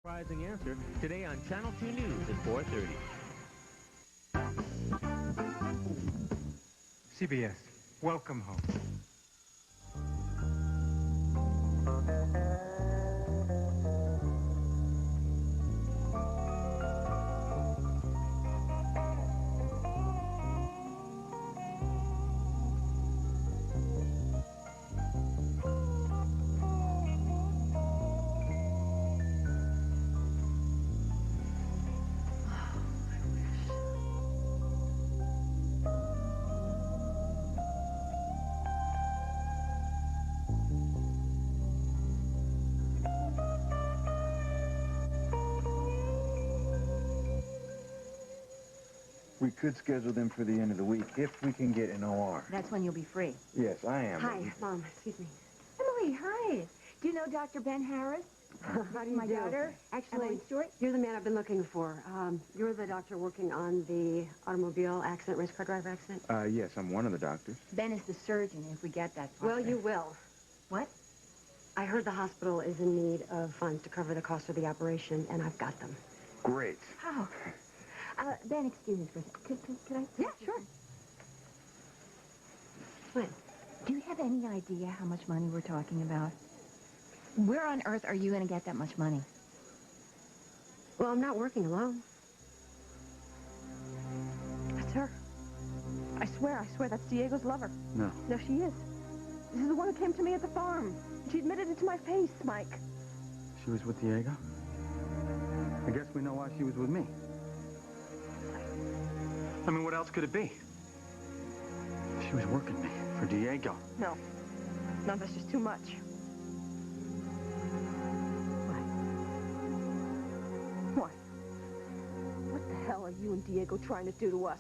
Surprising answer today on Channel 2 News at 4:30. CBS, welcome home. We could schedule them for the end of the week if we can get an OR. That's when you'll be free. Yes, I am. Hi, Mom. Excuse me. Emily, hi. Do you know Dr. Ben Harris? How do you My do? daughter. Actually, Emily Stewart? you're the man I've been looking for. You're the doctor working on the automobile accident, race car driver accident? Yes, I'm one of the doctors. Ben is the surgeon if we get that far. Well, you will. What? I heard the hospital is in need of funds to cover the cost of the operation, and I've got them. Great. How? Ben, excuse me for a second. Could I? Yeah, sure. What? Do you have any idea how much money we're talking about? Where on earth are you going to get that much money? Well, I'm not working alone. That's her. I swear, that's Diego's lover. No. No, she is. This is the one who came to me at the farm. She admitted it to my face, Mike. She was with Diego? I guess we know why she was with me. I mean, what else could it be? She was working me for Diego. No, that's just too much. What? What the hell are you and Diego trying to do to us?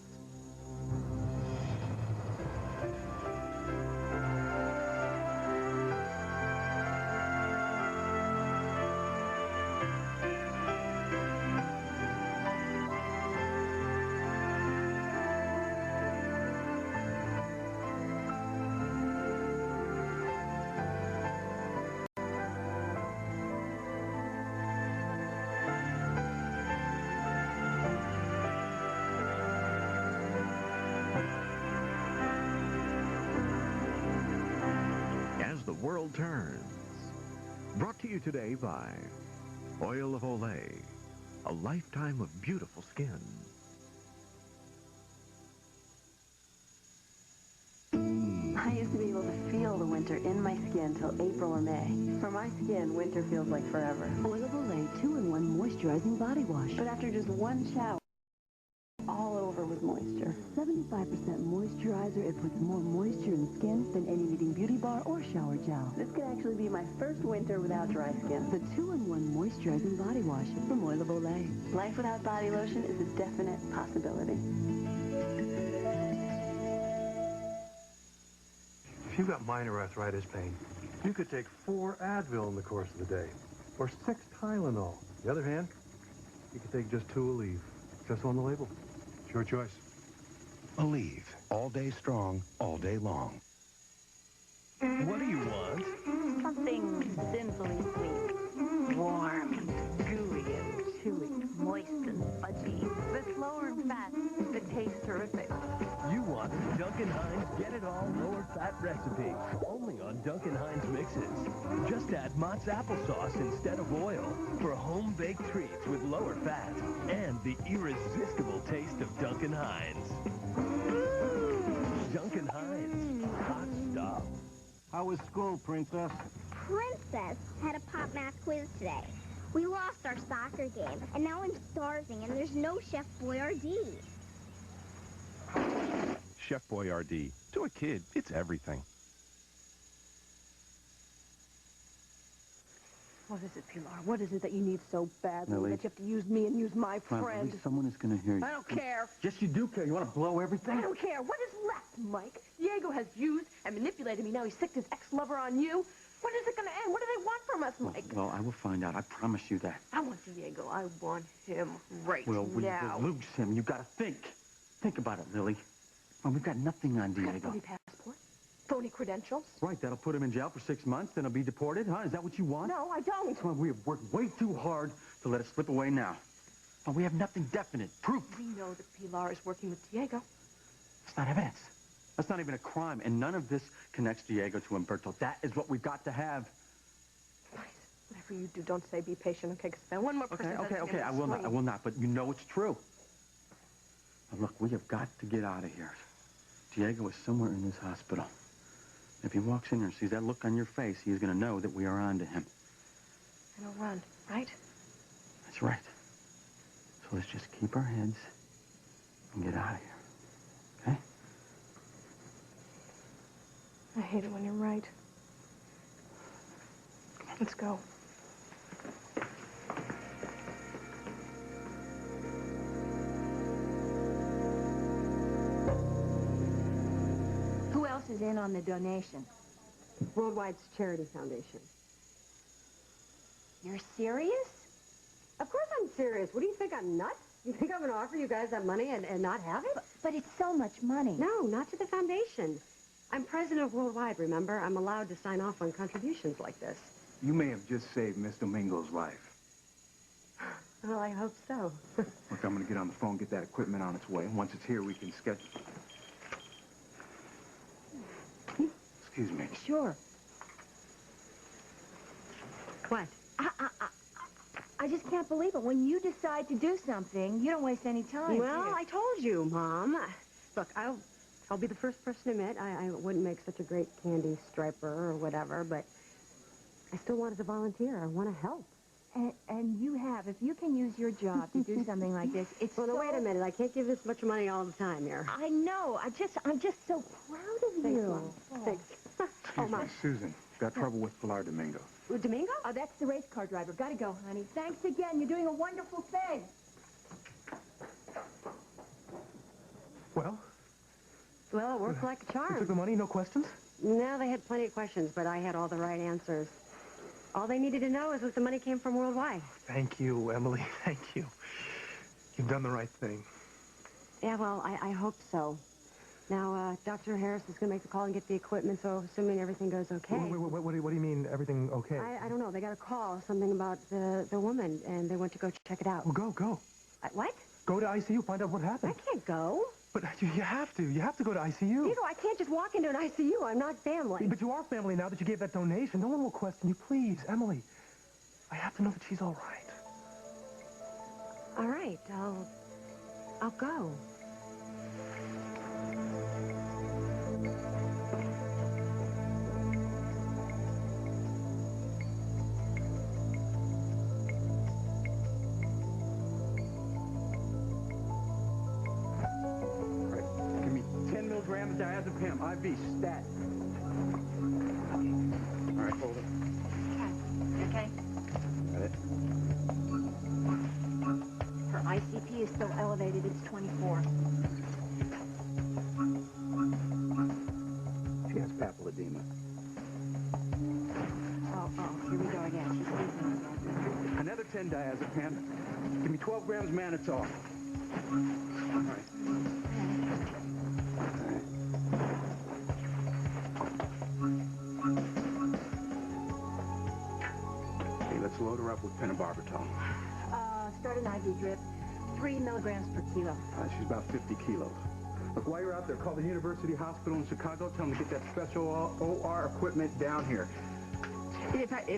The world turns. Brought to you today by Oil of Olay, a lifetime of beautiful skin. I used to be able to feel the winter in my skin till April or May. For my skin, winter feels like forever. Oil of Olay 2-in-1 moisturizing body wash. But after just one shower, all over with moisture. 75% moisturizer. It puts more moisture in skin than any leading beauty bar or shower gel. This could actually be my first winter without dry skin. The 2-in-1 moisturizing body wash from Oil of Olay. Life without body lotion is a definite possibility. If you've got minor arthritis pain, you could take 4 Advil in the course of the day, or 6 Tylenol. On the other hand, you could take just 2 Aleve, just on the label. It's your choice. Aleve, all day strong, all day long. What do you want? Something sinfully sweet. Warm and gooey and chewy. Moist and fudgy. That's lower in fat. That tastes terrific. You want Duncan Hines Get It All Lower Fat recipe. Only on Duncan Hines mixes. Just add Mott's applesauce instead of oil for home-baked treats with lower fat and the irresistible taste of Duncan Hines. Duncan Hines. Hot stuff. How was school, Princess? Princess had a pop math quiz today. We lost our soccer game, and now I'm starving, and there's no Chef Boyardee. Chef Boyardee. To a kid, it's everything. What is it, Pilar? What is it that you need so badly Lily. that you have to use me and use my Well, friend? someone is going to hear you. I don't care. Yes, you do care. You want to blow everything? I don't care. What is left, Mike? Diego has used and manipulated me. Now he sicked his ex-lover on you. When is it going to end? What do they want from us, Mike? Well, I will find out. I promise you that. I want Diego. I want him right Well, we now. will lose him. You got to think. Think about it, Lily. Well, we've got nothing on Got a Diego. phony passport? Phony credentials? Right, that'll put him in jail for 6 months, then he'll be deported, huh? Is that what you want? No, I don't. Well, we have worked way too hard to let it slip away now. But we have nothing definite, proof. We know that Pilar is working with Diego. It's not evidence. That's not even a crime, and none of this connects Diego to Umberto. That is what we've got to have. Whatever you do, don't say be patient, okay? Because if one more person Okay, I will not, but you know it's true. Now, look, we have got to get out of here. Diego is somewhere in this hospital. If he walks in here and sees that look on your face, he's going to know that we are on to him. And he'll run, right? That's right. So let's just keep our heads and get out of here, okay? I hate it when you're right. Come on, let's go. Who else is in on the donation? Worldwide's Charity Foundation. You're serious? Of course I'm serious. What do you think, I'm nuts? You think I'm going to offer you guys that money and not have it? But it's so much money. No, not to the foundation. I'm president of Worldwide, remember? I'm allowed to sign off on contributions like this. You may have just saved Miss Domingo's life. Well, I hope so. Look, I'm going to get on the phone, get that equipment on its way. Once it's here, we can schedule... Excuse me. Sure. What? I just can't believe it. When you decide to do something, you don't waste any time. Well, I told you, Mom. Look, I'll be the first person to admit I wouldn't make such a great candy striper or whatever, but I still wanted to volunteer. I want to help. And you have. If you can use your job to do something like this, it's Well, now, wait a minute. I can't give this much money all the time here. I know. I'm just so proud of Thanks, you. Mom. Thanks. Excuse me, Susan. Got trouble with Pilar Domingo. Domingo? Oh, that's the race car driver. Gotta go, honey. Thanks again. You're doing a wonderful thing. Well? Well, it worked like a charm. You took the money, no questions? No, they had plenty of questions, but I had all the right answers. All they needed to know is that the money came from Worldwide. Thank you, Emily. Thank you. You've done the right thing. Yeah, well, I hope so. Now, Dr. Harris is going to make the call and get the equipment, so assuming everything goes okay. Wait, what do you mean, everything okay? I don't know. They got a call, something about the woman, and they went to go check it out. Well, go. What? Go to ICU, find out what happened. I can't go. But you have to. You have to go to ICU. Diego, I can't just walk into an ICU. I'm not family. But you are family now that you gave that donation. No one will question you. Please, Emily. I have to know that she's all right. All right. I'll go. Diazepam, IV, stat. All right, hold it. Okay. Got it. Her ICP is still elevated. It's 24. She has papilledema. Oh, here we go again. She's sleeping again. Another 10 diazepam. Give me 12 grams mannitol. All right. Let's load her up with phenobarbital. Start an IV drip. 3 milligrams per kilo. She's about 50 kilos. Look, while you're out there, call the University Hospital in Chicago. Tell them to get that special OR equipment down here.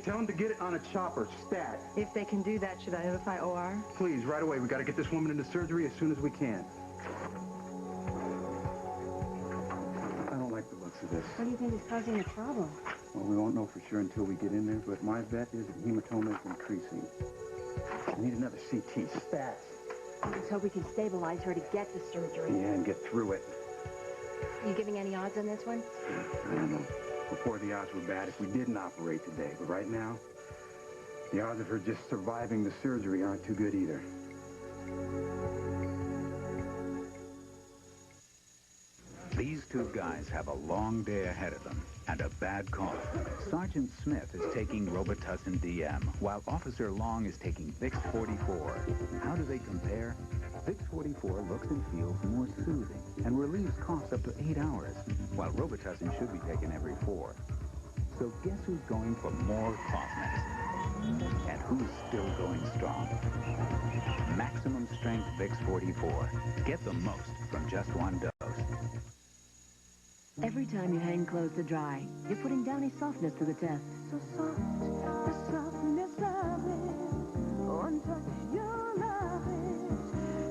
Tell them to get it on a chopper, stat. If they can do that, should I notify OR? Please, right away. We got to get this woman into surgery as soon as we can. I don't like the looks of this. What do you think is causing the trouble? Well, we won't know for sure until we get in there, but my bet is that hematoma is increasing. I need another CT. Stats. Let's hope we can stabilize her to get the surgery. Yeah, and get through it. Are you giving any odds on this one? I don't know. Before, the odds were bad if we didn't operate today, but right now, the odds of her just surviving the surgery aren't too good either. These two guys have a long day ahead of them and a bad call. Sergeant Smith is taking Robitussin DM, while Officer Long is taking Vicks 44. How do they compare? Vicks 44 looks and feels more soothing and relieves coughs up to 8 hours, while Robitussin should be taken every 4. So guess who's going for more cough medicine? And who's still going strong? 44. Get the most from just one dose. Every time you hang clothes to dry, you're putting Downy's softness to the test. So soft, the softness of it. One touch, your love it.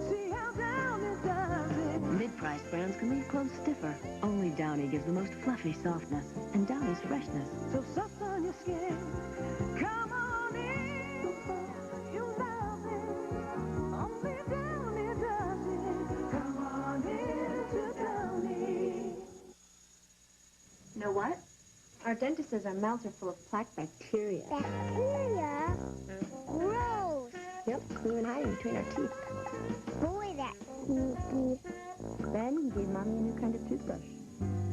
See how Downy does it. Mid-price brands can leave clothes stiffer. Only Downy gives the most fluffy softness and Downy's freshness. So soft on your skin. Come on in, you love it. Only Downy does it. Come on in to Downy. You know what? Our dentist says our mouths are full of plaque bacteria. Bacteria? Gross. Yep, we were hiding between our teeth. Boy, that's sneaky. Then he gave Mommy a new kind of toothbrush.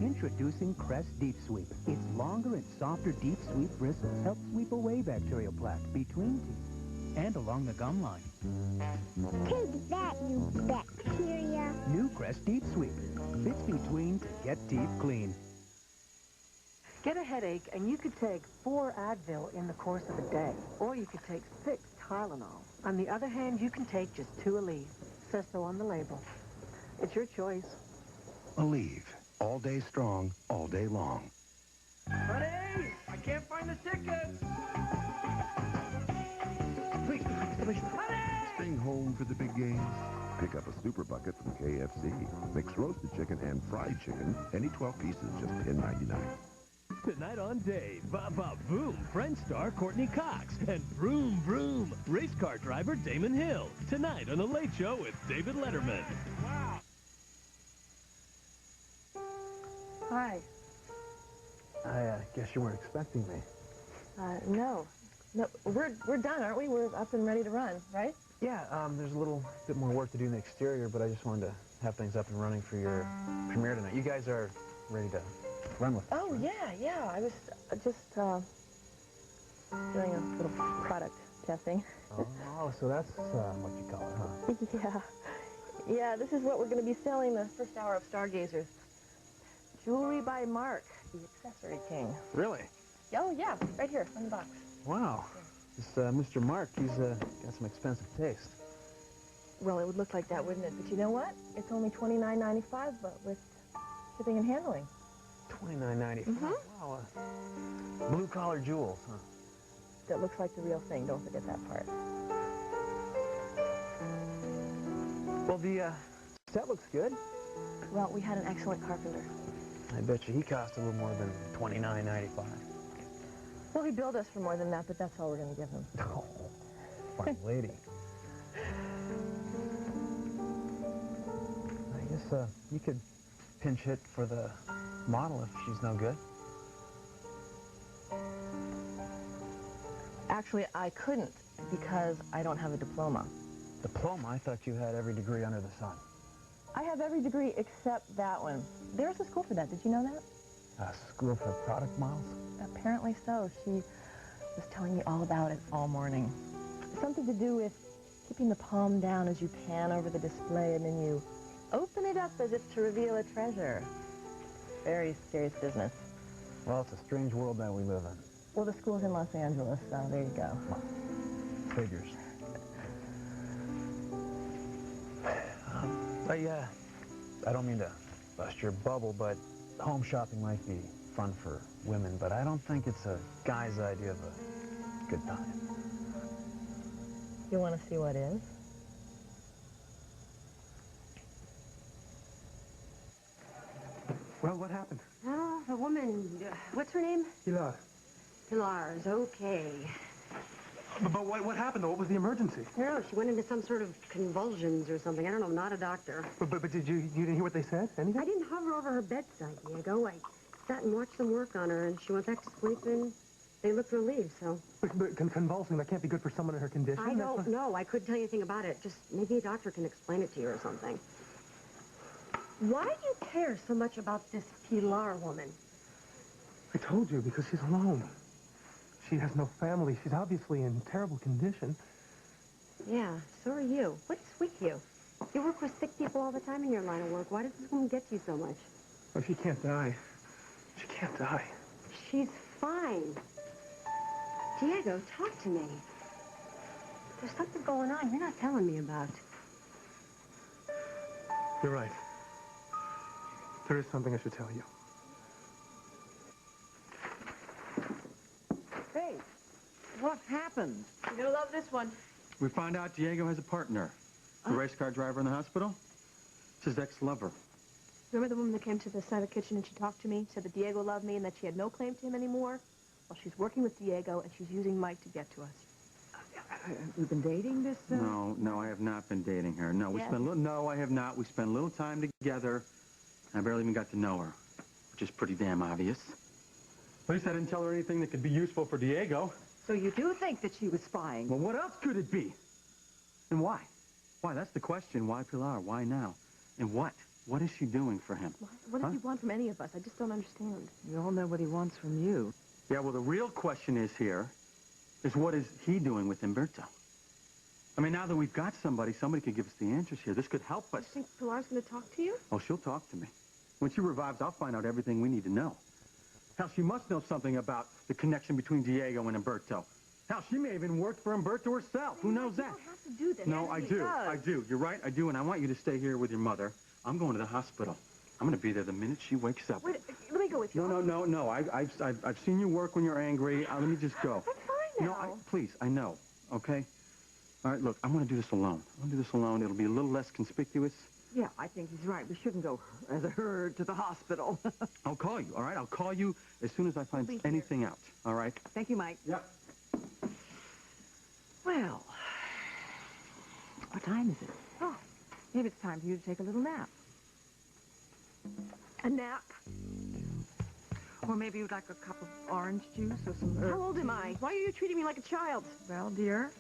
Introducing Crest Deep Sweep. Its longer and softer deep sweep bristles help sweep away bacterial plaque between teeth and along the gum line. Take that, you bacteria. New Crest Deep Sweep. Fits between to get teeth clean. Get a headache, and you could take 4 Advil in the course of a day, or you could take 6 Tylenol. On the other hand, you can take just 2 Aleve. Says so on the label. It's your choice. Aleve. All day strong, all day long. Honey, I can't find the tickets. Staying home for the big games? Pick up a super bucket from KFC. Mix roasted chicken and fried chicken. Any 12 pieces, just $10.99. Tonight on Dave, Boom, Friend star Courtney Cox, and Vroom, race car driver Damon Hill. Tonight on The Late Show with David Letterman. Wow. Hi. I guess you weren't expecting me. No. No, we're done, aren't we? We're up and ready to run, right? Yeah, there's a little bit more work to do in the exterior, but I just wanted to have things up and running for your premiere tonight. You guys are ready to run with it. Oh, yeah. I was just doing a little product testing. Oh, so that's what you call it, huh? Yeah, this is what we're going to be selling the first hour of Stargazers. Jewelry by Mark, the accessory king. Really? Oh, yeah, right here in the box. Wow. This Mr. Mark, he's got some expensive taste. Well, it would look like that, wouldn't it? But you know what? It's only $29.95, but with shipping and handling. $29.95. Wow. Blue-collar jewels, huh? That looks like the real thing. Don't forget that part. Well, the set looks good. Well, we had an excellent carpenter. I bet you he cost a little more than $29.95. Well, he billed us for more than that, but that's all we're going to give him. Oh, fine lady. I guess you could pinch hit for the model if she's no good. Actually, I couldn't because I don't have a diploma. Diploma? I thought you had every degree under the sun. I have every degree except that one. There's a school for that. Did you know that? A school for product models? Apparently so. She was telling me all about it all morning. Something to do with keeping the palm down as you pan over the display, and then you open it up as if to reveal a treasure. Very serious business. Well, it's a strange world that we live in. Well, the school's in Los Angeles, so there you go. Figures. I don't mean to bust your bubble, but home shopping might be fun for women, but I don't think it's a guy's idea of a good time. You want to see what is? Well, what happened? Oh, the woman, what's her name? Pilar. Pilar's okay. But what happened, though? What was the emergency? I don't know, she went into some sort of convulsions or something. I don't know, not a doctor. But did you didn't hear what they said? Anything? I didn't hover over her bedside, Diego. I sat and watched them work on her, and she went back to sleep, and they looked relieved, so... But convulsing, that can't be good for someone in her condition. I don't know. I couldn't tell you anything about it. Just maybe a doctor can explain it to you or something. Why do you care so much about this Pilar woman? I told you, because she's alone. She has no family. She's obviously in terrible condition. Yeah, so are you. What's with you? You work with sick people all the time in your line of work. Why does this woman get you so much? Oh, she can't die. She can't die. She's fine. Diego, talk to me. There's something going on you're not telling me about. You're right. There is something I should tell you. Hey, what happened? You're gonna love this one. We found out Diego has a partner. The race car driver in the hospital. It's his ex-lover. Remember the woman that came to the side of the kitchen and she talked to me, said that Diego loved me and that she had no claim to him anymore? Well, she's working with Diego and she's using Mike to get to us. You've been dating this? No, I have not been dating her. No, Yes. No, I have not. We spent a little time together. I barely even got to know her, which is pretty damn obvious. At least I didn't tell her anything that could be useful for Diego. So you do think that she was spying? Well, what else could it be? And why? Why? That's the question. Why Pilar? Why now? And what? What is she doing for him? What does he want from any of us? I just don't understand. We all know what he wants from you. Yeah, well, the real question is what is he doing with Umberto? I mean, now that we've got somebody could give us the answers here. This could help us. You think Pilar's gonna talk to you? Oh, she'll talk to me. When she revives, I'll find out everything we need to know. Hell, she must know something about the connection between Diego and Umberto. Hell, she may have even worked for Umberto herself. Who knows that? You don't have to do this. No, I do. You're right, I do, and I want you to stay here with your mother. I'm going to the hospital. I'm going to be there the minute she wakes up. Wait, let me go with you. No. I've seen you work when you're angry. Let me just go. I'm fine now. No, please, I know, okay? All right, look, I'm going to do this alone. It'll be a little less conspicuous. Yeah, I think he's right. We shouldn't go as a herd to the hospital. I'll call you, all right? I'll call you as soon as I find anything out, all right? Thank you, Mike. Yep. Well, what time is it? Oh, maybe it's time for you to take a little nap. A nap? Or maybe you'd like a cup of orange juice or some herbs. How old am I? Why are you treating me like a child? Well, dear,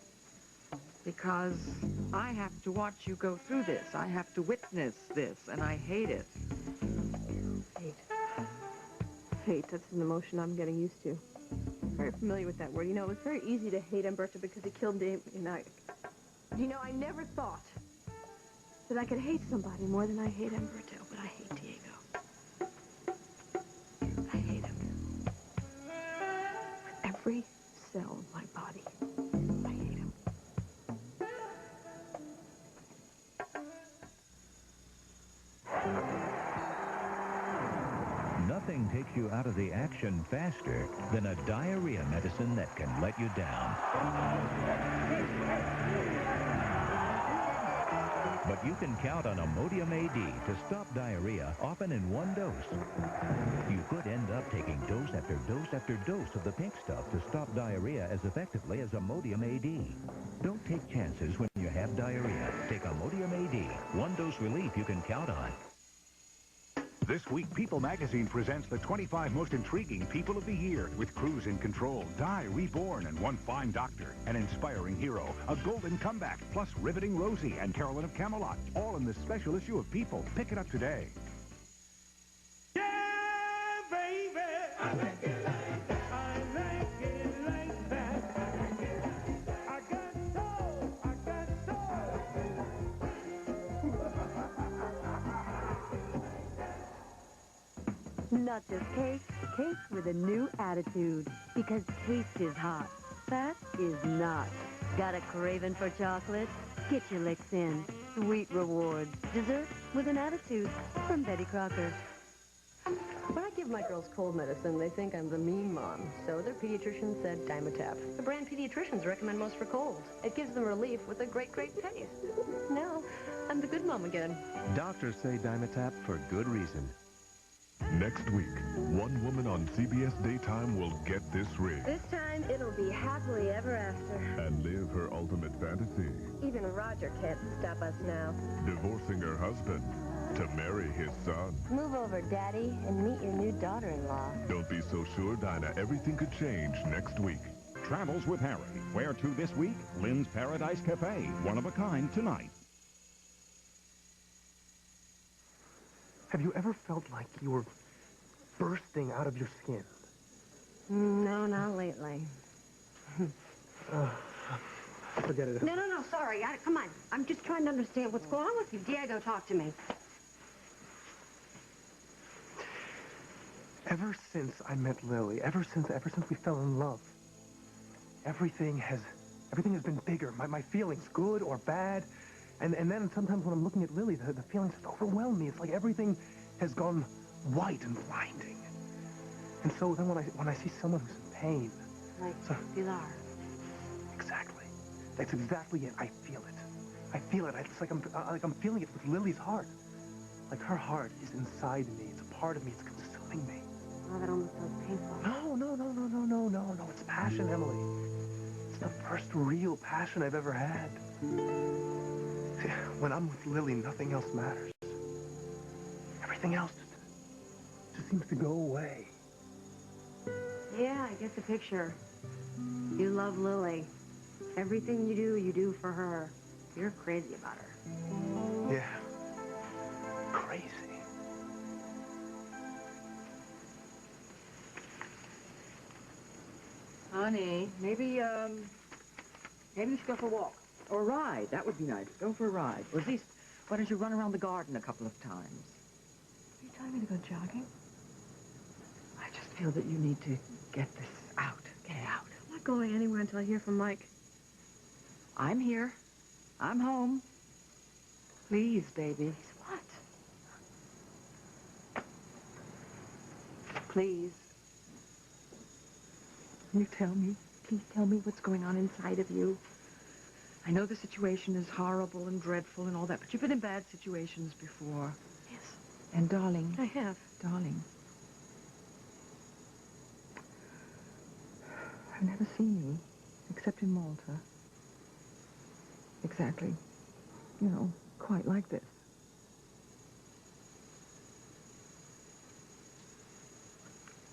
because I have to watch you go through this. I have to witness this, and I hate it. Hate, that's an emotion I'm getting used to. Very familiar with that word. You know, it was very easy to hate Umberto because he killed Dave. You know, I never thought that I could hate somebody more than I hate Umberto, but I hate Diego. I hate him. With every cell of my body, I hate him. Nothing takes you out of the action faster than a diarrhea medicine that can let you down. But you can count on Imodium AD to stop diarrhea, often in one dose. You could end up taking dose after dose after dose of the pink stuff to stop diarrhea as effectively as Imodium AD. Don't take chances when you have diarrhea. Take Imodium AD. One dose relief you can count on. This week, People magazine presents the 25 most intriguing people of the year with Cruise in Control, Di Reborn, and One Fine Doctor, an inspiring hero, a golden comeback, plus riveting Rosie and Carolyn of Camelot, all in this special issue of People. Pick it up today. Not just cake, cake with a new attitude. Because taste is hot, fat is not. Got a craving for chocolate? Get your licks in. Sweet rewards. Dessert with an attitude. From Betty Crocker. When I give my girls cold medicine, they think I'm the mean mom. So their pediatrician said Dimetapp. The brand pediatricians recommend most for colds. It gives them relief with a great, great taste. Now, I'm the good mom again. Doctors say Dimetapp for good reason. Next week, one woman on CBS Daytime will get this ring This time, it'll be happily ever after. and live her ultimate fantasy, Even Roger can't stop us now. divorcing her husband to marry his son. Move over, Daddy, and meet your new daughter-in-law. Don't be so sure, Dinah. Everything could change next week. Travels with Harry. Where to this week? Lynn's Paradise Cafe. One of a kind tonight. Have you ever felt like you were bursting out of your skin? No, not lately. Forget it. No, sorry. Come on. I'm just trying to understand what's going on with you. Diego, talk to me. Ever since I met Lily, ever since we fell in love, everything has been bigger. My feelings, good or bad, And then sometimes when I'm looking at Lily, the feelings just overwhelm me. It's like everything has gone white and blinding. And so then when I see someone who's in pain... Like Pilar. Exactly. That's exactly it. I feel it. I feel it. It's like I'm feeling it with Lily's heart. Like her heart is inside me. It's a part of me. It's consuming me. Oh, that almost sounds painful. No. It's passion, Emily. It's the first real passion I've ever had. When I'm with Lily, nothing else matters. Everything else just seems to go away. Yeah, I get the picture. You love Lily. Everything you do for her. You're crazy about her. Yeah. Crazy. Honey, maybe you should go for a walk. Or a ride. That would be nice. Go for a ride. Or at least, why don't you run around the garden a couple of times? Are you telling me to go jogging? I just feel that you need to get this out. Get it out. I'm not going anywhere until I hear from Mike. I'm here. I'm home. Please, baby. What? Please. Can you tell me? Please tell me what's going on inside of you. I know the situation is horrible and dreadful and all that, but you've been in bad situations before. Yes. And darling. I have. Darling. I've never seen you, except in Malta. Exactly. You know, quite like this.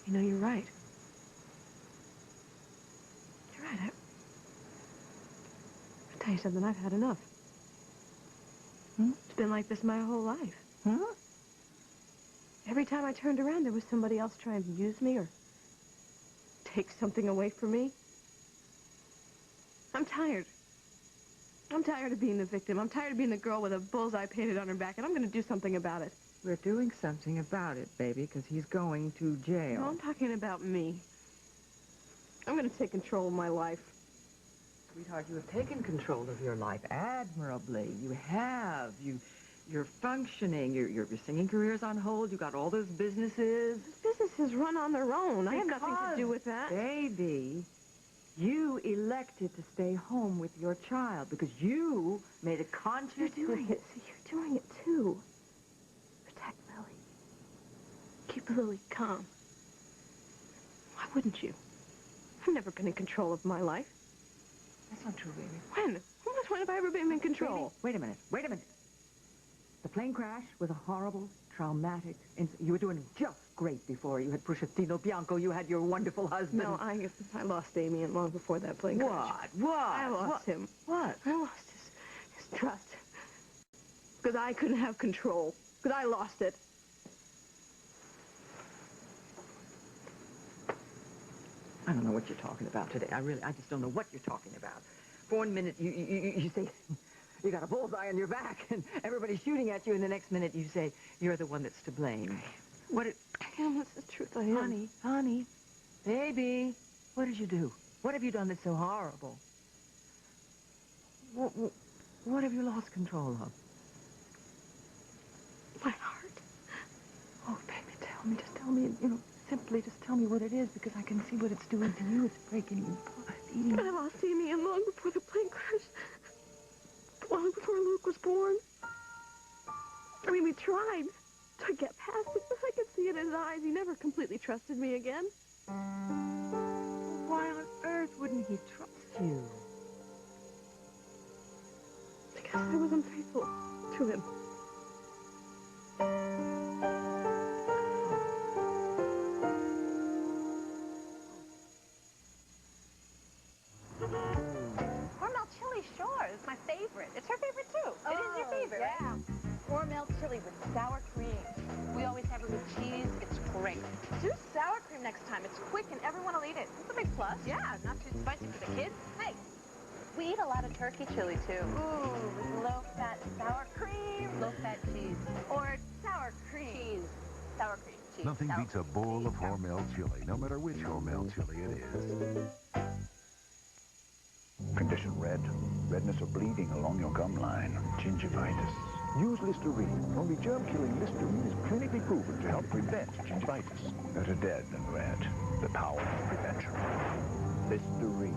You know, you're right. You're right. I'll tell you something, I've had enough. It's been like this my whole life. Huh? Every time I turned around, there was somebody else trying to use me or take something away from me. I'm tired. I'm tired of being the victim. I'm tired of being the girl with a bullseye painted on her back, and I'm going to do something about it. We're doing something about it, baby, because he's going to jail. No, I'm talking about me. I'm going to take control of my life. Sweetheart, you have taken control of your life admirably. You have. You're functioning. Your singing career's on hold. You got all those businesses. Those businesses run on their own. I have nothing to do with that. Baby, you elected to stay home with your child because you made a conscious... You're doing it. See, you're doing it, too. Protect Lily. Keep Lily calm. Why wouldn't you? I've never been in control of my life. That's not true, baby. When? When have I ever been in control? Baby, wait a minute. The plane crash was a horrible, traumatic incident. You were doing just great before. You had Pusciatino Bianco. You had your wonderful husband. No, I lost Damien long before that plane crash. What? I lost him. What? I lost his trust. Because I couldn't have control. Because I lost it. I don't know what you're talking about today. I just don't know what you're talking about. For 1 minute, you say you got a bullseye on your back and everybody's shooting at you, and the next minute you say you're the one that's to blame. I am. That's the truth. I am. Honey, baby, what did you do? What have you done that's so horrible? What have you lost control of? My heart. Oh, baby, tell me. Just tell me, simply just tell me what it is, because I can see what it's doing to you. It's breaking you apart, eating I lost Damien long before the plane crash. Long before Luke was born. I mean, we tried to get past it, but I could see in his eyes he never completely trusted me again. Why on earth wouldn't he trust you? Because I was unfaithful to him. Hormel chili, sure. It's my favorite. It's her favorite, too. It is your favorite, yeah. right? Hormel chili with sour cream. We always have it with cheese. It's great. Do sour cream next time. It's quick and everyone will eat it. It's a big plus. Yeah, not too spicy for the kids. Hey, we eat a lot of turkey chili, too. Ooh, with low-fat sour cream. Low-fat cheese. Or sour cream. Cheese. Sour cream. Cheese. Nothing sour beats a bowl of Hormel chili, no matter which Hormel chili it is. Condition red. redness or bleeding along your gum line. Gingivitis. Use Listerine. Only germ-killing Listerine is clinically proven to help prevent gingivitis. Better dead than red. The power of prevention. Listerine.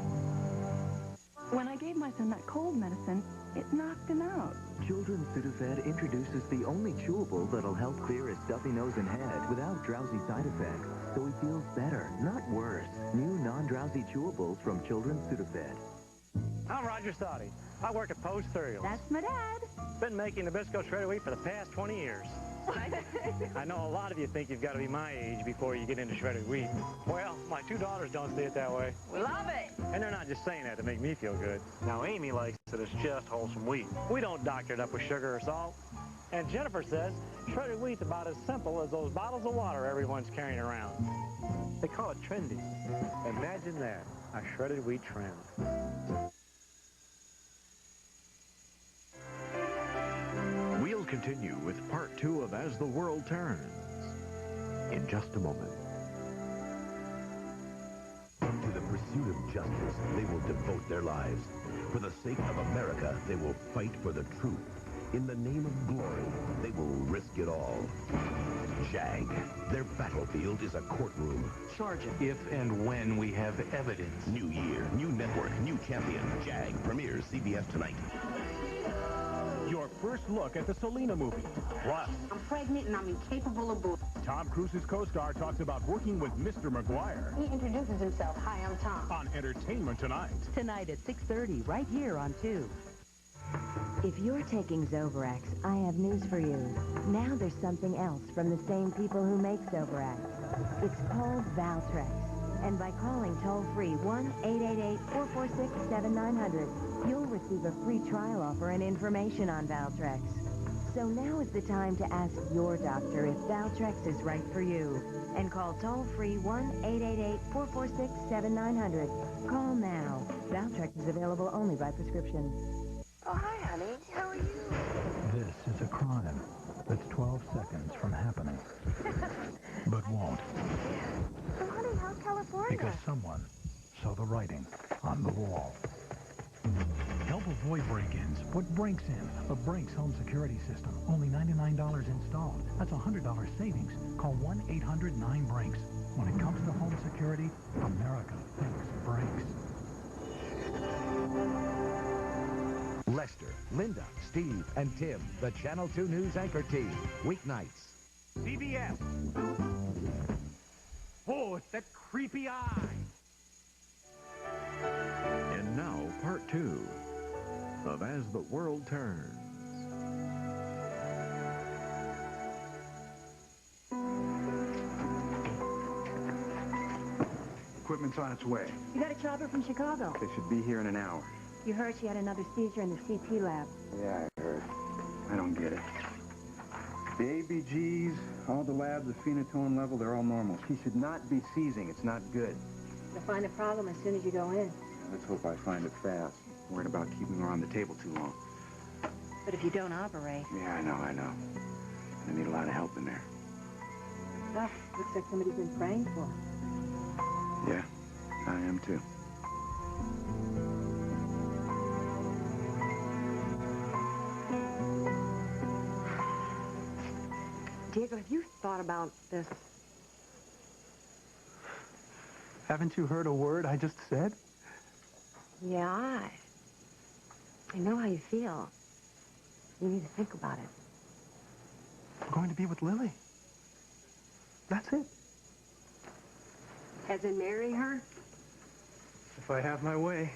When I gave my son that cold medicine, it knocked him out. Children's Sudafed introduces the only chewable that'll help clear his stuffy nose and head without drowsy side effects, so he feels better, not worse. New non-drowsy chewables from Children's Sudafed. I'm Roger Soddy. I work at Post Cereals. That's my dad. Been making Nabisco shredded wheat for the past 20 years. I know a lot of you think you've got to be my age before you get into shredded wheat. Well, my two daughters don't see it that way. We love it. And they're not just saying that to make me feel good. Now, Amy likes that it's just wholesome wheat. We don't doctor it up with sugar or salt. And Jennifer says shredded wheat's about as simple as those bottles of water everyone's carrying around. They call it trendy. Imagine that, a shredded wheat trend. We'll continue with part 2 of As the World Turns in just a moment. To the pursuit of justice, they will devote their lives. For the sake of America, they will fight for the truth. In the name of glory, they will risk it all. JAG. Their battlefield is a courtroom. Sergeant, if and when we have evidence. New year, new network, new champion. JAG premieres CBS tonight. Your first look at the Selena movie. Plus, I'm pregnant and I'm incapable of both. Tom Cruise's co-star talks about working with Mr. McGuire. He introduces himself. Hi, I'm Tom. On Entertainment Tonight. Tonight at 6:30, right here on 2. If you're taking Zovirax, I have news for you. Now there's something else from the same people who make Zovirax. It's called Valtrex. And by calling toll-free 1-888-446-7900, you'll receive a free trial offer and information on Valtrex. So now is the time to ask your doctor if Valtrex is right for you. And call toll-free 1-888-446-7900. Call now. Valtrex is available only by prescription. Oh, hi, honey. How are you? This is a crime that's 12 seconds from happening, but won't. So, honey, how's California? Because someone saw the writing on the wall. Help avoid break-ins. Put Brinks in. A Brinks home security system. Only $99 installed. That's $100 savings. Call 1-800-9-BRINKS. When it comes to home security, America thinks Brinks. Lester, Linda, Steve, and Tim, the Channel 2 News Anchor Team. Weeknights. CBS. Oh, it's that creepy eye. And now, part 2 of As the World Turns. Equipment's on its way. You got a chopper from Chicago. They should be here in an hour. You heard she had another seizure in the CT lab. Yeah, I heard. I don't get it. The ABGs, all the labs, the phenotone level, they're all normal. She should not be seizing. It's not good. You'll find the problem as soon as you go in. Let's hope I find it fast. I'm worried about keeping her on the table too long. But if you don't operate... Yeah, I know. I need a lot of help in there. Oh, looks like somebody's been praying for her. Yeah, I am too. Diego, have you thought about this? Haven't you heard a word I just said? Yeah, I know how you feel. You need to think about it. I'm going to be with Lily. That's it. As in marry her? If I have my way.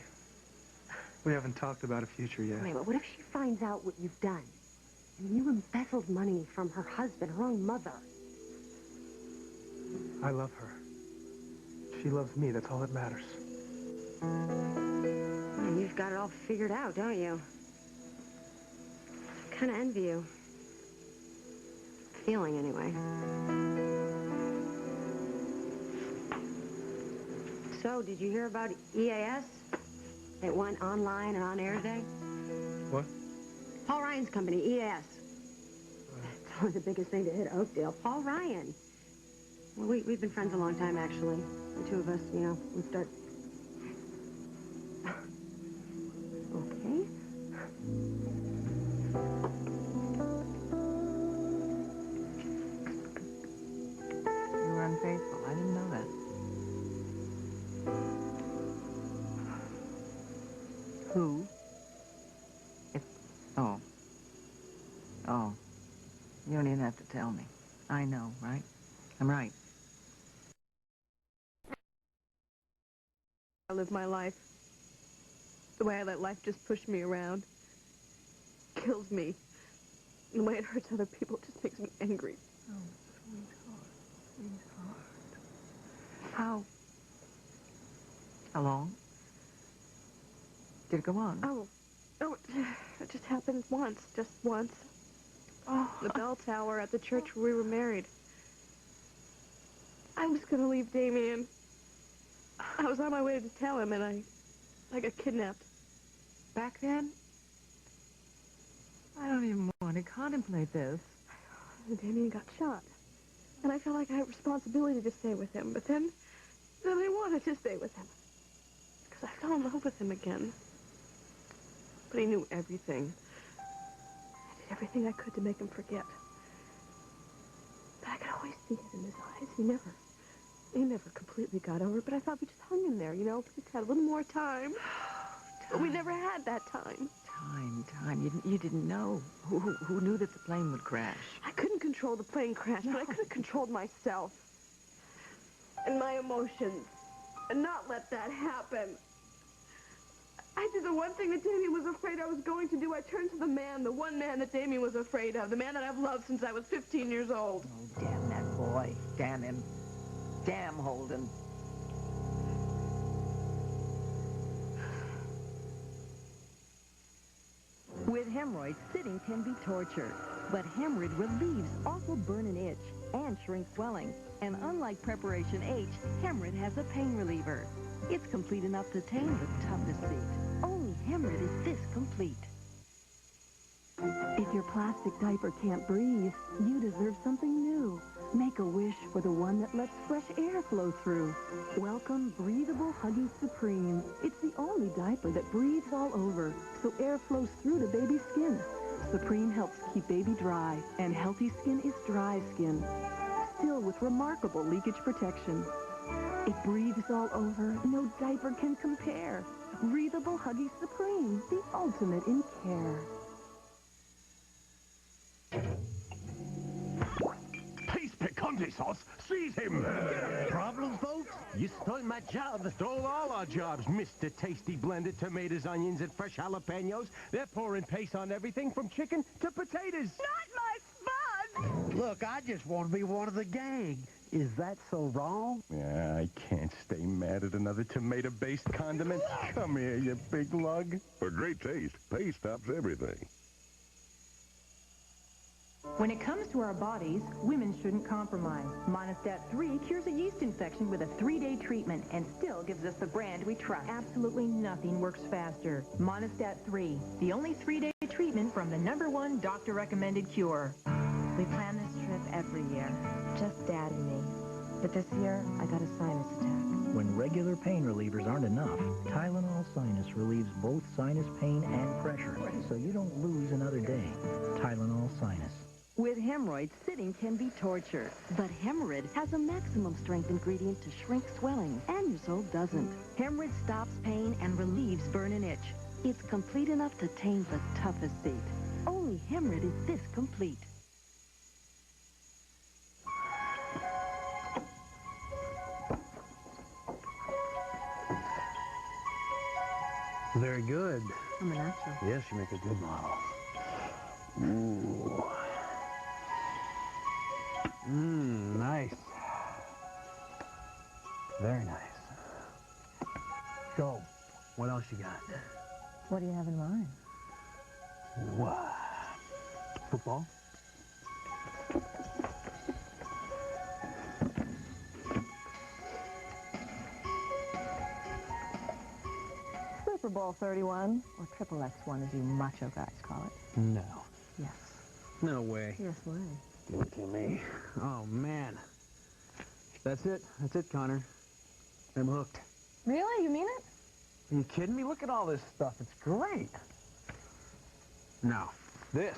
We haven't talked about a future yet. Wait, but what if she finds out what you've done? I mean, you embezzled money from her husband, her own mother. I love her. She loves me. That's all that matters. Well, you've got it all figured out, don't you? I kind of envy you. Feeling, anyway. So, did you hear about EAS? It went online and on air today? What? Paul Ryan's company, EAS. It's only the biggest thing to hit Oakdale. Paul Ryan. Well, we've been friends a long time, actually. The two of us, you know, we start... Okay. Who? Oh. Oh. You don't even have to tell me. I know, right? I'm right. I live my life. The way I let life just push me around kills me. And the way it hurts other people just makes me angry. Oh, sweetheart, sweetheart. How long did it go on? Oh, it just happened once, just once. Oh, the bell tower at the church where we were married. I was gonna leave Damien. I was on my way to tell him, and I got kidnapped. Back then? I don't even want to contemplate this. And Damien got shot. And I felt like I had responsibility to stay with him, but then I wanted to stay with him. Because I fell in love with him again. But he knew everything. I did everything I could to make him forget. But I could always see it in his eyes. He never completely got over it, but I thought we just hung in there, you know? We just had a little more time. But we never had that time. Time. You didn't know. Who knew that the plane would crash? I couldn't control the plane crash, but I could have controlled myself. And my emotions. And not let that happen. I did the one thing that Damien was afraid I was going to do. I turned to the one man that Damien was afraid of. The man that I've loved since I was 15 years old. Oh, damn that boy. Damn him. Damn Holden. With hemorrhoids, sitting can be torture. But Hemorrhoid relieves awful burn and itch and shrink swelling. And unlike Preparation H, Hemorrhoid has a pain reliever. It's complete enough to tame the toughest seat. Only Hemorrhoid is this complete. If your plastic diaper can't breathe, you deserve something new. Make a wish for the one that lets fresh air flow through. Welcome Breathable Huggies Supreme. It's the only diaper that breathes all over, so air flows through to baby's skin. Supreme helps keep baby dry, and healthy skin is dry skin. Still with remarkable leakage protection. It breathes all over, no diaper can compare. Breathable Huggies Supreme, the ultimate in care. Peace picante sauce, seize him! Problem, folks? You stole my job. Stole all our jobs, Mr. Tasty Blended Tomatoes, onions, and fresh jalapenos. They're pouring paste on everything from chicken to potatoes. Not my fun! Look, I just want to be one of the gang. Is that so wrong? Yeah, I can't stay mad at another tomato-based condiment. Come here, you big lug. For great taste, paste stops everything. When it comes to our bodies, women shouldn't compromise. MONISTAT 3 cures a yeast infection with a 3-day treatment and still gives us the brand we trust. Absolutely nothing works faster. MONISTAT 3, the only 3-day treatment from the #1 doctor-recommended cure. We plan this trip every year, just Dad and me. But this year, I got a sinus attack. When regular pain relievers aren't enough, Tylenol Sinus relieves both sinus pain and pressure, so you don't lose another day. Tylenol Sinus. With hemorrhoids, sitting can be torture. But Hemorrhoid has a maximum strength ingredient to shrink swelling. Anusol doesn't. Hemorrhoid stops pain and relieves burn and itch. It's complete enough to tame the toughest seat. Only Hemorrhoid is this complete. Very good. I'm a natural. Yes, you make a good model. Ooh. Nice. Very nice. So, what else you got? What do you have in mind? What? Football? Super Bowl 31, or Triple X1 as you macho guys call it. No. Yes. No way. Yes, way. Give it to me. Oh, man. That's it, Connor. I'm hooked. Really? You mean it? Are you kidding me? Look at all this stuff. It's great. Now, this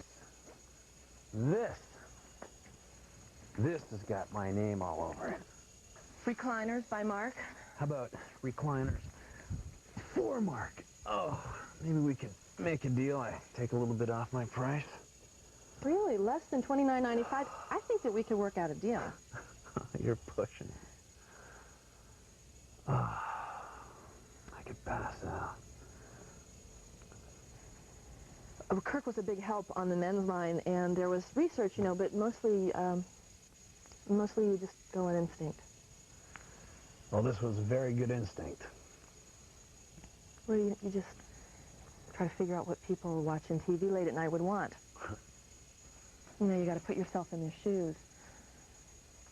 has got my name all over it. Recliners by Mark. How about recliners for Mark? Oh, maybe we could make a deal. I take a little bit off my price. Really? Less than $29.95? I think that we could work out a deal. You're pushing. I could pass out. Kirk was a big help on the men's line, and there was research, you know, but mostly you just go on instinct. Well, this was a very good instinct. Where you just try to figure out what people watching TV late at night would want. You know, you got to put yourself in their shoes.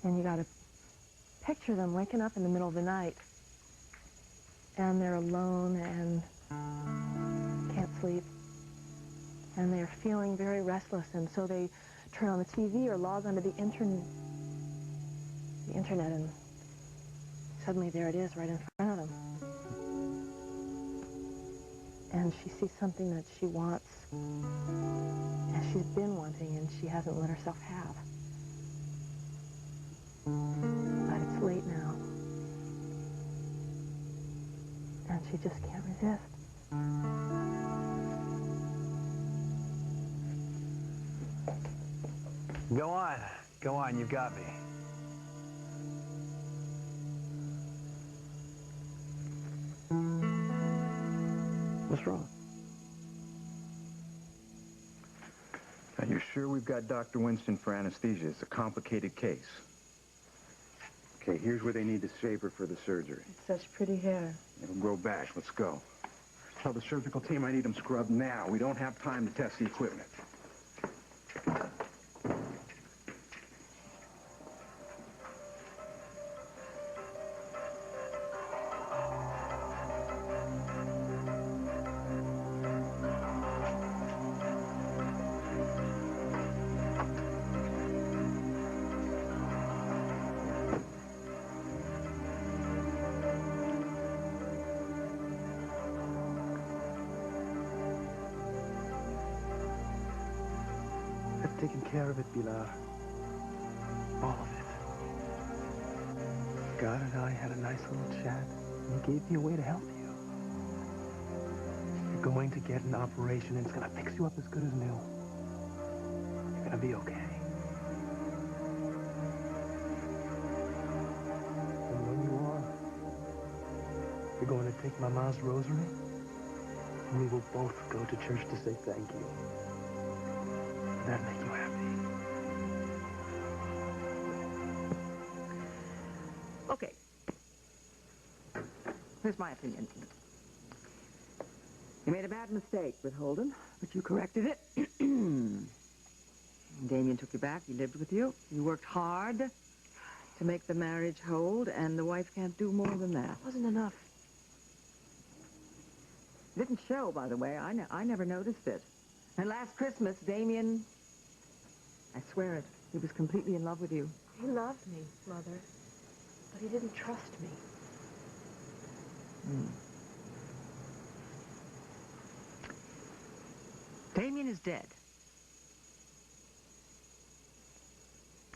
And you got to picture them waking up in the middle of the night. And they're alone and can't sleep. And they're feeling very restless. And so they turn on the TV or log onto the internet, and suddenly there it is right in front of them. And she sees something that she wants, and she's been wanting, and she hasn't let herself have. But it's late now, and she just can't resist. Go on, you've got me. What's wrong? Are you sure we've got Dr. Winston for anesthesia? It's a complicated case. Okay, here's where they need to shave her for the surgery. It's such pretty hair. It'll grow back. Let's go. Tell the surgical team I need them scrubbed now. We don't have time to test the equipment. Taken care of it, Pilar. All of it. God and I had a nice little chat, and he gave me a way to help you. You're going to get an operation, and it's going to fix you up as good as new. You're going to be okay. And when you are, you're going to take Mama's rosary, and we will both go to church to say thank you. That'll make you happy. Okay. Here's my opinion. You made a bad mistake with Holden, but you corrected it. Damien took you back. He lived with you. You worked hard to make the marriage hold, and the wife can't do more than that. It wasn't enough. It didn't show, by the way. I never noticed it. And last Christmas, Damien, I swear it, he was completely in love with you. He loved me, Mother, but he didn't trust me. Damien is dead.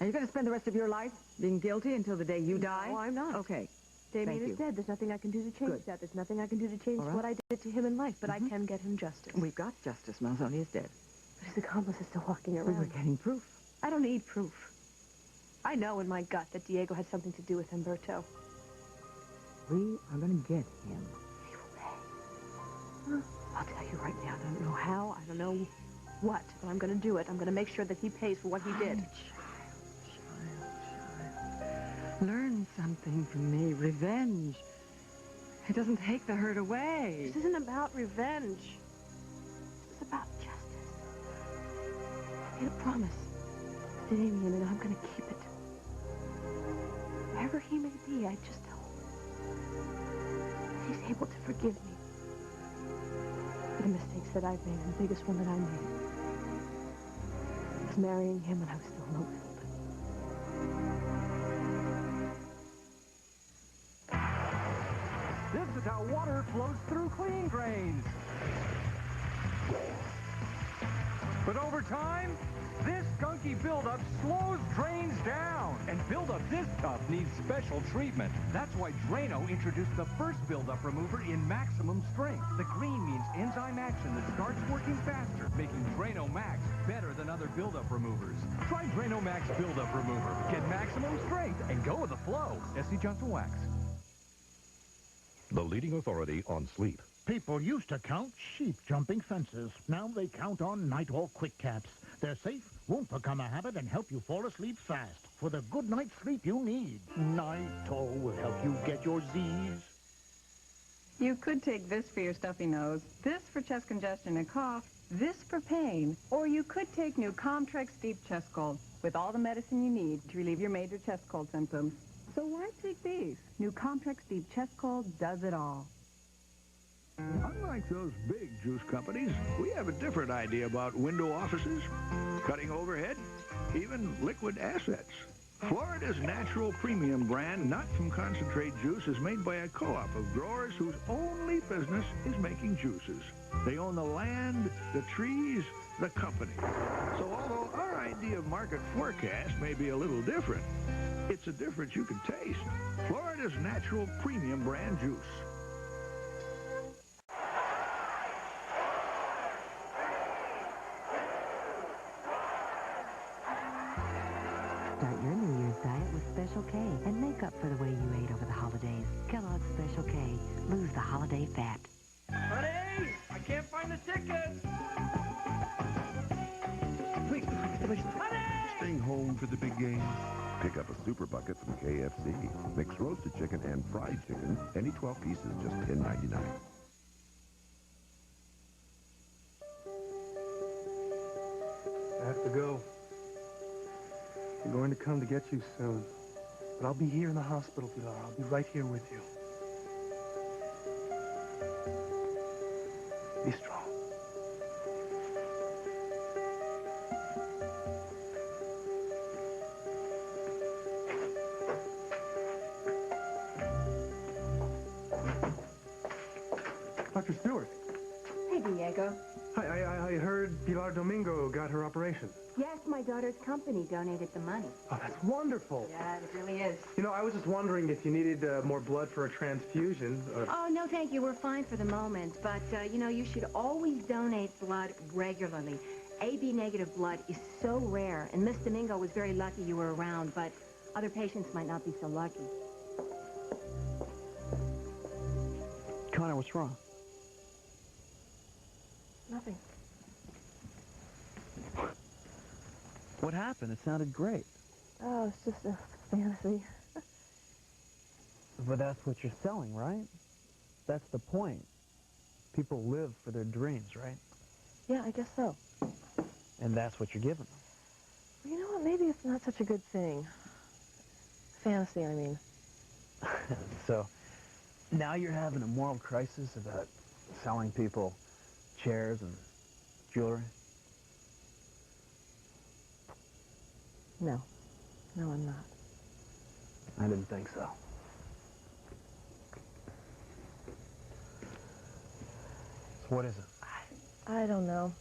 Are you going to spend the rest of your life being guilty until the day you die? No, I'm not. Okay. Damien is dead. There's nothing I can do to change that. There's nothing I can do to change what I did to him in life, but I can get him justice. We've got justice. Malzoni is dead. But his accomplice is still walking around. We were getting proof. I don't need proof. I know in my gut that Diego had something to do with Humberto. We are going to get him. He will pay. I'll tell you right now, I don't know how, I don't know what, but I'm going to do it. I'm going to make sure that he pays for what he did. Child. Learn something from me. Revenge. It doesn't take the hurt away. This isn't about revenge. This is about justice. I made a promise to Damien, and I'm going to keep it. Wherever he may be, I just hope he's able to forgive me for the mistakes that I've made, and the biggest one that I made was marrying him when I was still no good. This is how water flows through clean drains. But over time, this gunky buildup slows drains down. And buildup this tough needs special treatment. That's why Drano introduced the first buildup remover in maximum strength. The green means enzyme action that starts working faster, making Drano Max better than other buildup removers. Try Drano Max Buildup Remover. Get maximum strength and go with the flow. SC Johnson Wax. The leading authority on sleep. People used to count sheep jumping fences. Now they count on Night-All Quick Caps. They're safe, won't become a habit, and help you fall asleep fast. For the good night's sleep you need, Night-All will help you get your Z's. You could take this for your stuffy nose, this for chest congestion and cough, this for pain, or you could take new Comtrex Deep Chest Cold with all the medicine you need to relieve your major chest cold symptoms. So why take these? New Comtrex Deep Chest Cold does it all. Unlike those big juice companies, we have a different idea about window offices, cutting overhead, even liquid assets. Florida's natural premium brand, not from concentrate juice, is made by a co-op of growers whose only business is making juices. They own the land, the trees, the company. So although our idea of market forecast may be a little different, it's a difference you can taste. Florida's natural premium brand juice. Start your New Year's diet with Special K and make up for the way you ate over the holidays. Kellogg's Special K. Lose the holiday fat. Honey, I can't find the tickets. Wait, staying home for the big game? Pick up a super bucket from KFC. Mix roasted chicken and fried chicken. Any 12 pieces, just $10.99. I have to go. I'm going to come to get you soon. But I'll be here in the hospital, Pilar. I'll be right here with you. Be strong. Dr. Stewart. Hey, Diego. Hi, I heard Pilar Domingo got her operation. Yes, my daughter's company donated the money. Oh, that's wonderful. Yeah, it really is. You know, I was just wondering if you needed more blood for a transfusion. Oh, no, thank you. We're fine for the moment. But, you know, you should always donate blood regularly. AB negative blood is so rare, and Miss Domingo was very lucky you were around, but other patients might not be so lucky. Connor, what's wrong? Nothing. What happened? It sounded great. Oh, it's just a fantasy. But that's what you're selling, right? That's the point. People live for their dreams, right? Yeah, I guess so. And that's what you're giving them. You know what? Maybe it's not such a good thing. Fantasy, I mean. So, now you're having a moral crisis about selling people chairs and jewelry? No. No, I'm not. I didn't think so. So what is it? I don't know.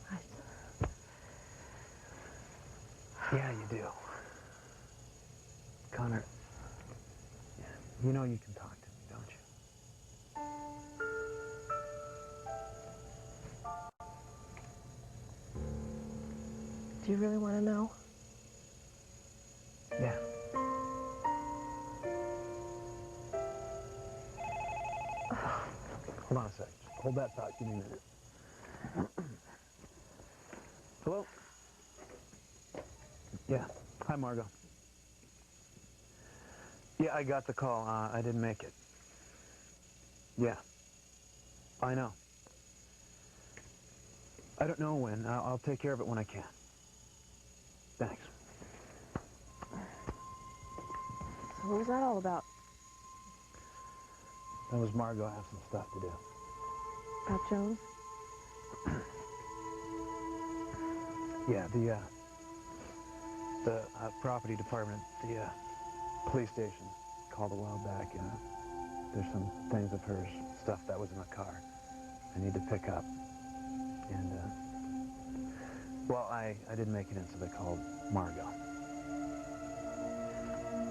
Yeah, you do. Connor, you know you can talk to me, don't you? Do you really want to know? Yeah. Hold on a sec. Just hold that thought. Give me a minute. Hello? Yeah. Hi, Margot. Yeah, I got the call. I didn't make it. Yeah. I know. I don't know when. I'll take care of it when I can. Thanks. So what was that all about? That was Margot. I have some stuff to do. About Jones? Yeah, the property department, the police station called a while back. There's some things of hers, stuff that was in the car I need to pick up. And, Well, I didn't make it in, so they called Margot.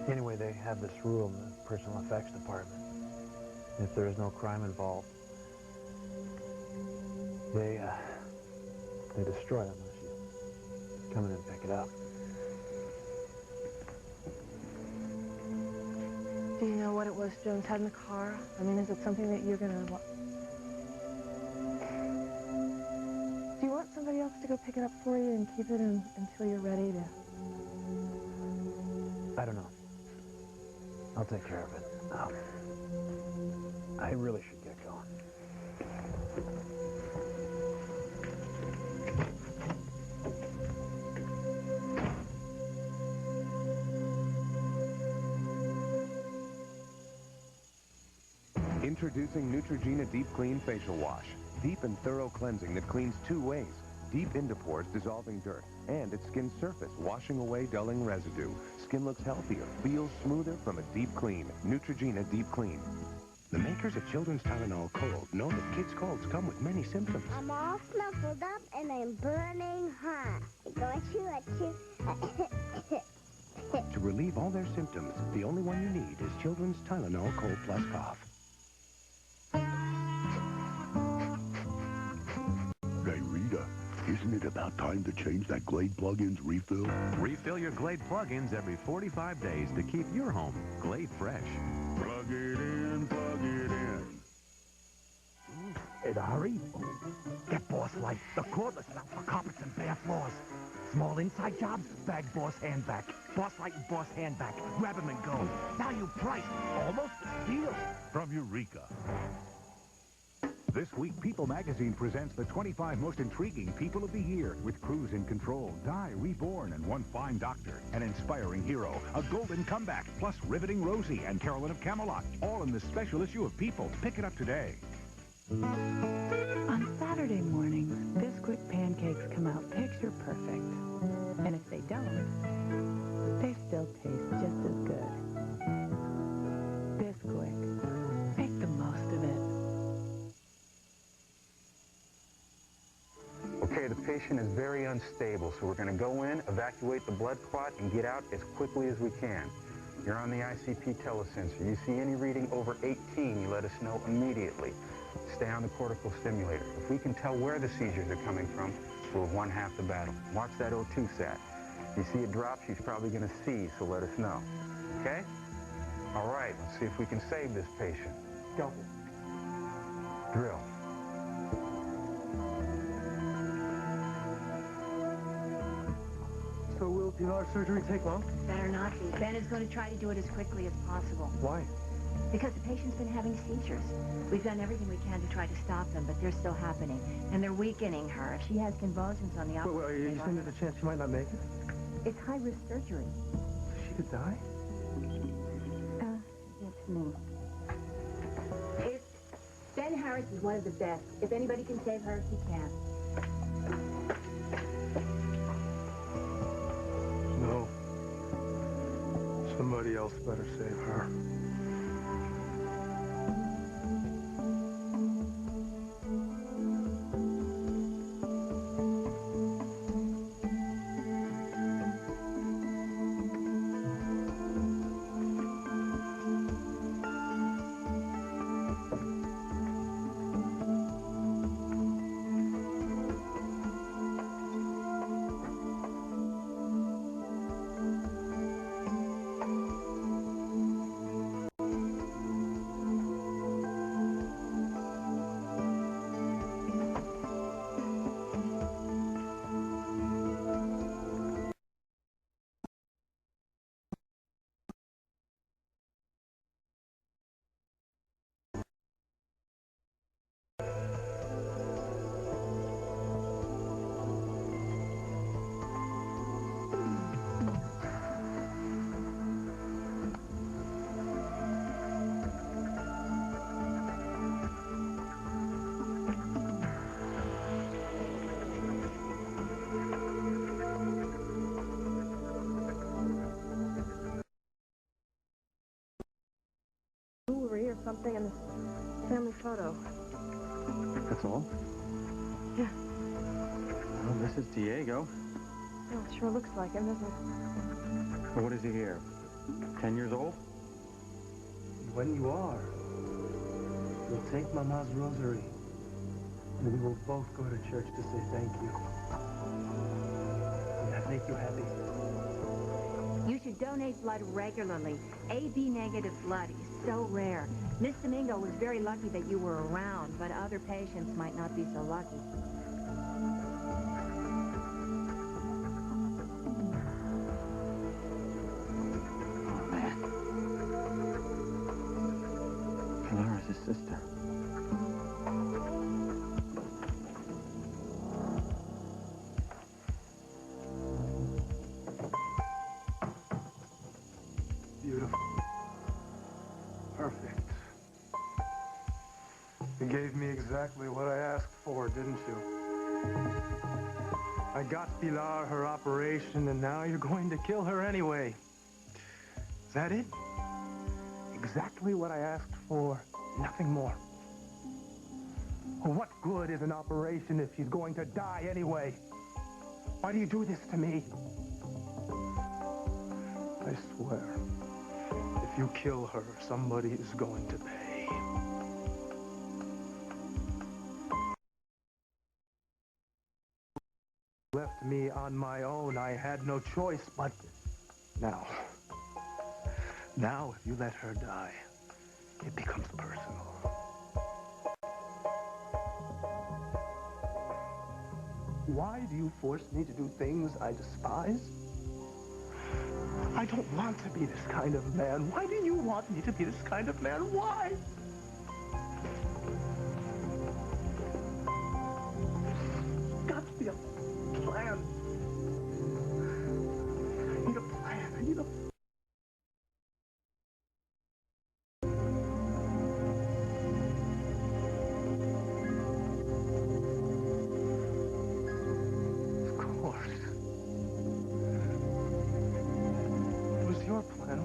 Anyway, they have this rule in the personal effects department. If there is no crime involved, they destroy it unless you come in and pick it up. Do you know what it was Jones had in the car? I mean, is it something that you're gonna... Do you want somebody else to go pick it up for you and keep it until you're ready to... I don't know. I'll take care of it. I really should get going. Introducing Neutrogena Deep Clean Facial Wash. Deep and thorough cleansing that cleans 2 ways. Deep into pores, dissolving dirt, and its skin surface, washing away dulling residue. Skin looks healthier, feels smoother from a deep clean. Neutrogena Deep Clean. The makers of Children's Tylenol Cold know that kids' colds come with many symptoms. I'm all snuffled up and I'm burning hot. To relieve all their symptoms, the only one you need is Children's Tylenol Cold Plus Cough. Hey, Rita, isn't it about time to change that Glade plug-in's refill? Refill your Glade plug-ins every 45 days to keep your home Glade fresh. Plug it in, plug it in. In a hurry? Get Boss Light, the cordless stuff for carpets and bare floors. Small inside jobs, bag Boss handbag. Boss Light and Boss handbag. Grab them and go. Value price, almost a steal. From Eureka. This week, People magazine presents the 25 most intriguing people of the year with Cruise in Control, Di Reborn, and One Fine Doctor, an inspiring hero, a golden comeback, plus riveting Rosie and Carolyn of Camelot, all in this special issue of People. Pick it up today. On Saturday mornings, Bisquick pancakes come out picture perfect. And if they don't, they still taste just as good. Bisquick. Make the most of it. Okay, the patient is very unstable, so we're going to go in, evacuate the blood clot, and get out as quickly as we can. You're on the ICP telesensor. You see any reading over 18, you let us know immediately. Stay on the cortical stimulator. If we can tell where the seizures are coming from, we'll have won half the battle. Watch that O2 sat. If you see it drop, she's probably going to seize, so let us know. Okay? All right, let's see if we can save this patient. Double. Drill. So will our surgery take long? Better not be. Ben is going to try to do it as quickly as possible. Why? Because the patient's been having seizures. We've done everything we can to try to stop them, but they're still happening. And they're weakening her. If she has convulsions on the opposite... Wait, you think there's a chance she might not make it? It's high-risk surgery. She could die? It's me. Ben Harris is one of the best. If anybody can save her, he can. No. Somebody else better save her. Or something in this family photo. That's all? Yeah. Well, this This is Diego. Well, it sure looks like him, doesn't it? What is he here? 10 years old? When you are, you'll take Mama's rosary, and we will both go to church to say thank you. Will that make you happy? You should donate blood regularly. AB negative blood is so rare. Miss Domingo was very lucky that you were around, but other patients might not be so lucky. Laura's his sister. Beautiful. Perfect. You gave me exactly what I asked for, didn't you? I got Pilar her operation, and now you're going to kill her anyway. Is that it? Exactly what I asked for, nothing more. What good is an operation if she's going to die anyway? Why do you do this to me? I swear, if you kill her, somebody is going to pay. Left me on my own. I had no choice, but now, if you let her die, it becomes personal. Why do you force me to do things I despise? I don't want to be this kind of man. Why do you want me to be this kind of man? Why? Got to be a plan. I need a plan. I need a...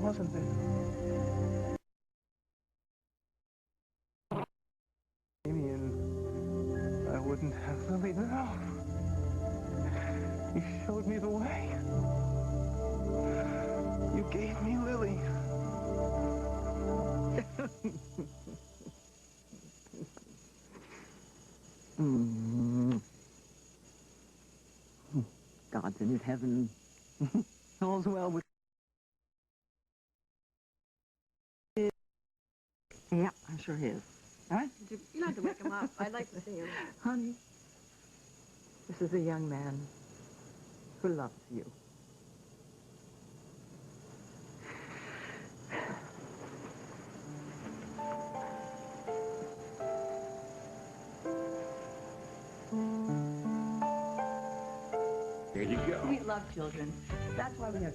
Wasn't it? And I wouldn't have Lily now. You showed me the way. You gave me Lily. God's in his heaven. All's well with... Yeah, I'm sure he is. All right? You don't have to wake him up. I'd like to see him. Honey, this is a young man who loves you. There you go. We love children. That's why we have...